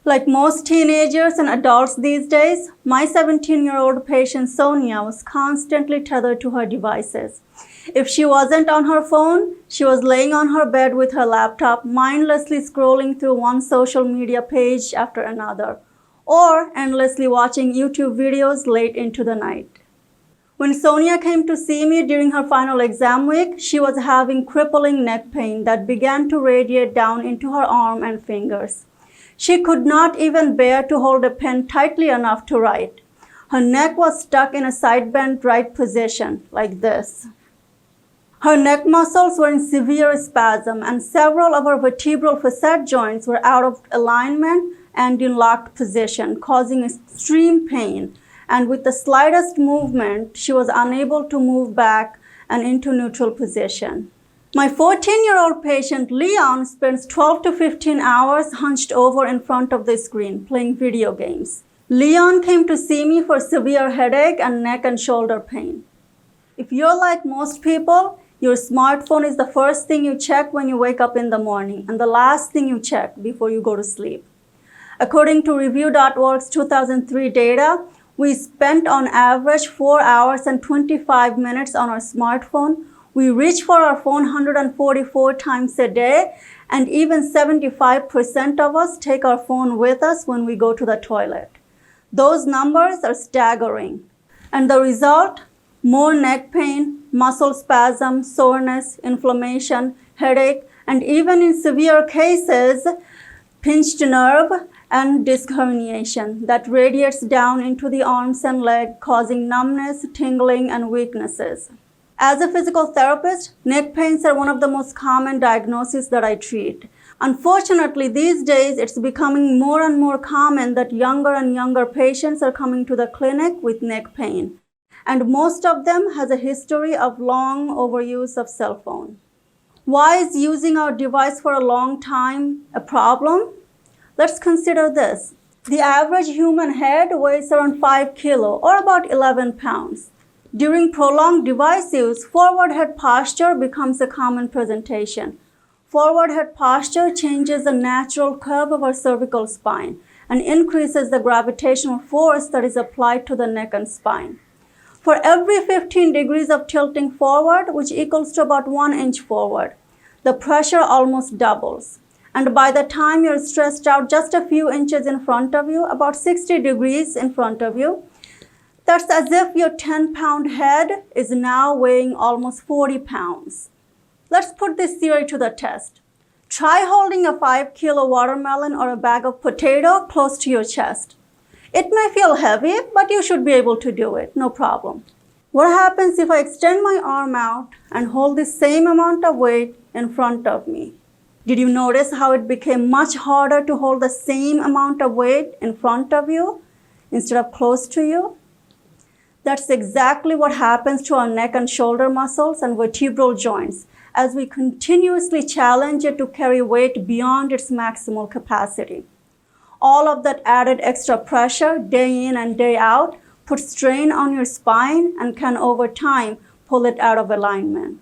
Like most teenagers and adults these days, my 17-year-old patient Sonia was constantly tethered to her devices. If she wasn't on her phone, she was laying on her bed with her laptop, mindlessly scrolling through one social media page after another, or endlessly watching YouTube videos late into the night. When Sonia came to see me during her final exam week, she was having crippling neck pain that began to radiate down into her arm and fingers. She could not even bear to hold a pen tightly enough to write. Her neck was stuck in a side-bent right position, like this. Her neck muscles were in severe spasm, and several of her vertebral facet joints were out of alignment and in locked position, causing extreme pain. And with the slightest movement, she was unable to move back and into neutral position. My 14-year-old patient, Leon, spends 12 to 15 hours hunched over in front of the screen, playing video games. Leon came to see me for severe headache and neck and shoulder pain. If you're like most people, your smartphone is the first thing you check when you wake up in the morning and the last thing you check before you go to sleep. According to Review.org's 2003 data, we spent on average 4 hours and 25 minutes on our smartphone. We reach for our phone 144 times a day, and even 75% of us take our phone with us when we go to the toilet. Those numbers are staggering. And the result? More neck pain, muscle spasm, soreness, inflammation, headache, and even in severe cases, pinched nerve and disc herniation that radiates down into the arms and legs, causing numbness, tingling, and weaknesses. As a physical therapist, neck pains are one of the most common diagnoses that I treat. Unfortunately, these days, it's becoming more and more common that younger and younger patients are coming to the clinic with neck pain. And most of them has a history of long overuse of cell phone. Why is using our device for a long time a problem? Let's consider this. The average human head weighs around 5 kilo or about 11 pounds. During prolonged device use, forward head posture becomes a common presentation. Forward head posture changes the natural curve of our cervical spine and increases the gravitational force that is applied to the neck and spine. For every 15 degrees of tilting forward, which equals to about 1 inch forward, the pressure almost doubles. And by the time you're stretched out just a few inches in front of you, about 60 degrees in front of you, that's as if your 10-pound head is now weighing almost 40 pounds. Let's put this theory to the test. Try holding a 5-kilo watermelon or a bag of potato close to your chest. It may feel heavy, but you should be able to do it, no problem. What happens if I extend my arm out and hold the same amount of weight in front of me? Did you notice how it became much harder to hold the same amount of weight in front of you instead of close to you? That's exactly what happens to our neck and shoulder muscles and vertebral joints as we continuously challenge it to carry weight beyond its maximal capacity. All of that added extra pressure day in and day out puts strain on your spine and can over time pull it out of alignment.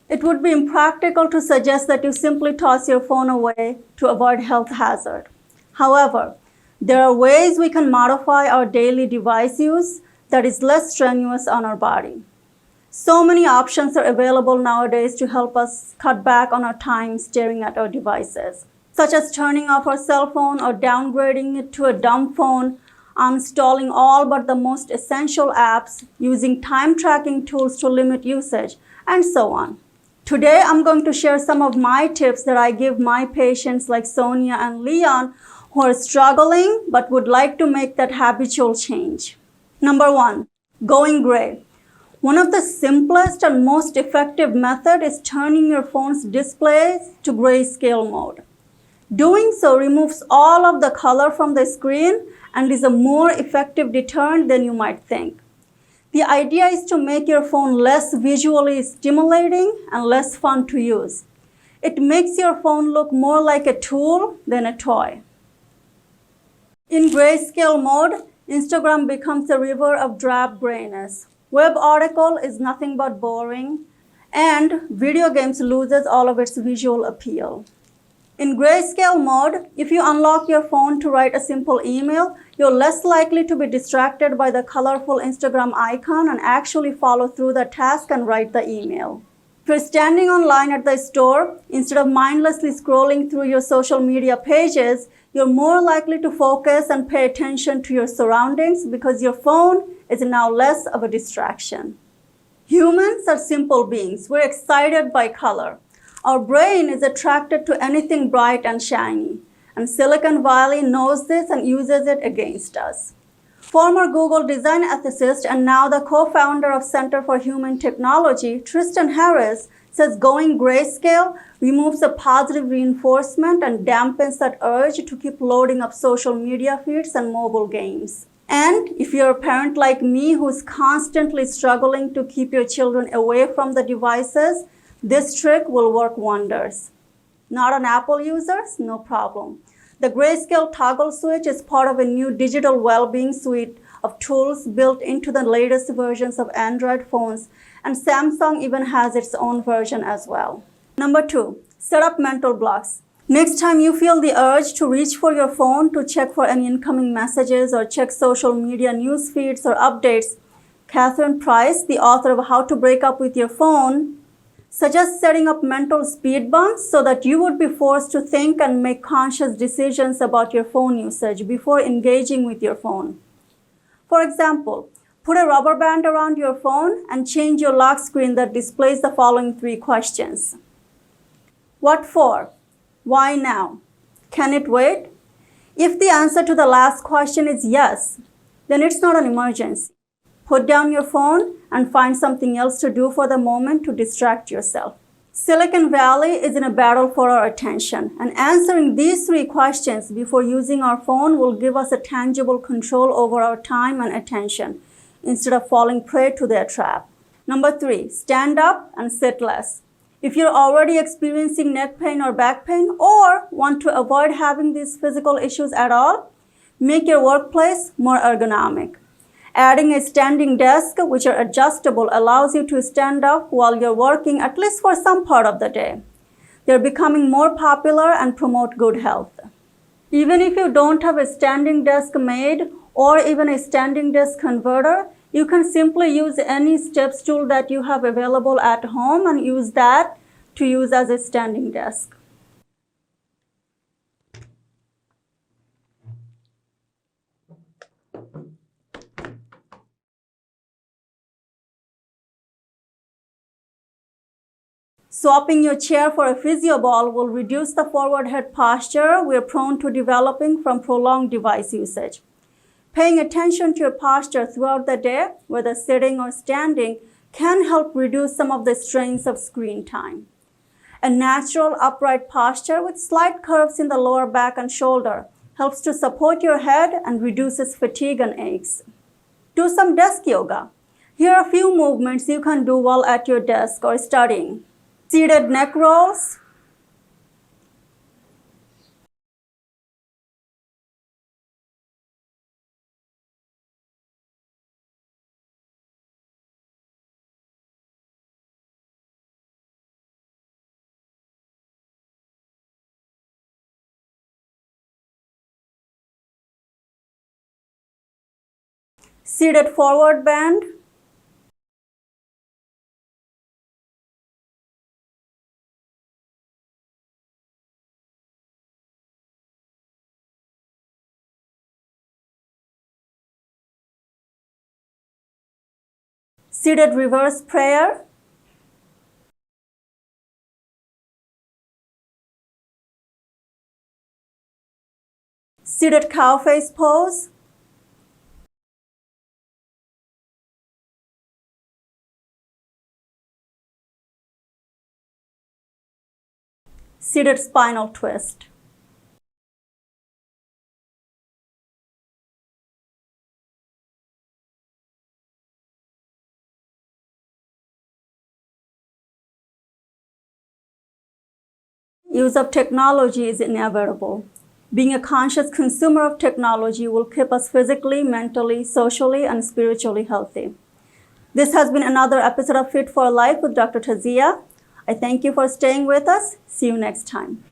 It would be impractical to suggest that you simply toss your phone away to avoid health hazard. However, there are ways we can modify our daily device use that is less strenuous on our body. So many options are available nowadays to help us cut back on our time staring at our devices, such as turning off our cell phone or downgrading it to a dumb phone, uninstalling all but the most essential apps, using time tracking tools to limit usage, and so on. Today, I'm going to share some of my tips that I give my patients like Sonia and Leon who are struggling but would like to make that habitual change. Number 1, going gray. One of the simplest and most effective method is turning your phone's display to grayscale mode. Doing so removes all of the color from the screen and is a more effective deterrent than you might think. The idea is to make your phone less visually stimulating and less fun to use. It makes your phone look more like a tool than a toy. In grayscale mode, Instagram becomes a river of drab grayness. Web article is nothing but boring, and video games loses all of its visual appeal. In grayscale mode, if you unlock your phone to write a simple email, you're less likely to be distracted by the colorful Instagram icon and actually follow through the task and write the email. If you're standing online at the store, instead of mindlessly scrolling through your social media pages, you're more likely to focus and pay attention to your surroundings because your phone is now less of a distraction. Humans are simple beings. We're excited by color. Our brain is attracted to anything bright and shiny, and Silicon Valley knows this and uses it against us. Former Google design ethicist and now the co-founder of Center for Human Technology, Tristan Harris, says going grayscale removes the positive reinforcement and dampens that urge to keep loading up social media feeds and mobile games. And if you're a parent like me who's constantly struggling to keep your children away from the devices, this trick will work wonders. Not an Apple users? No problem. The grayscale toggle switch is part of a new digital well-being suite of tools built into the latest versions of Android phones, and Samsung even has its own version as well. Number 2, set up mental blocks. Next time you feel the urge to reach for your phone to check for any incoming messages or check social media news feeds or updates, Catherine Price, the author of How to Break Up with Your Phone, suggests setting up mental speed bumps so that you would be forced to think and make conscious decisions about your phone usage before engaging with your phone. For example, put a rubber band around your phone and change your lock screen that displays the following 3 questions. What for? Why now? Can it wait? If the answer to the last question is yes, then it's not an emergency. Put down your phone and find something else to do for the moment to distract yourself. Silicon Valley is in a battle for our attention, and answering these 3 questions before using our phone will give us a tangible control over our time and attention instead of falling prey to their trap. Number 3, stand up and sit less. If you're already experiencing neck pain or back pain or want to avoid having these physical issues at all, make your workplace more ergonomic. Adding a standing desk, which are adjustable, allows you to stand up while you're working, at least for some part of the day. They're becoming more popular and promote good health. Even if you don't have a standing desk made or even a standing desk converter, you can simply use any step stool that you have available at home and use that to use as a standing desk. Swapping your chair for a physio ball will reduce the forward head posture we're prone to developing from prolonged device usage. Paying attention to your posture throughout the day, whether sitting or standing, can help reduce some of the strains of screen time. A natural upright posture with slight curves in the lower back and shoulder helps to support your head and reduces fatigue and aches. Do some desk yoga. Here are a few movements you can do while at your desk or studying. Seated neck rolls, seated forward bend, seated reverse prayer, seated cow face pose, seated spinal twist. Use of technology is inevitable. Being a conscious consumer of technology will keep us physically, mentally, socially, and spiritually healthy. This has been another episode of Fit for Life with Dr. Tazia. I thank you for staying with us. See you next time.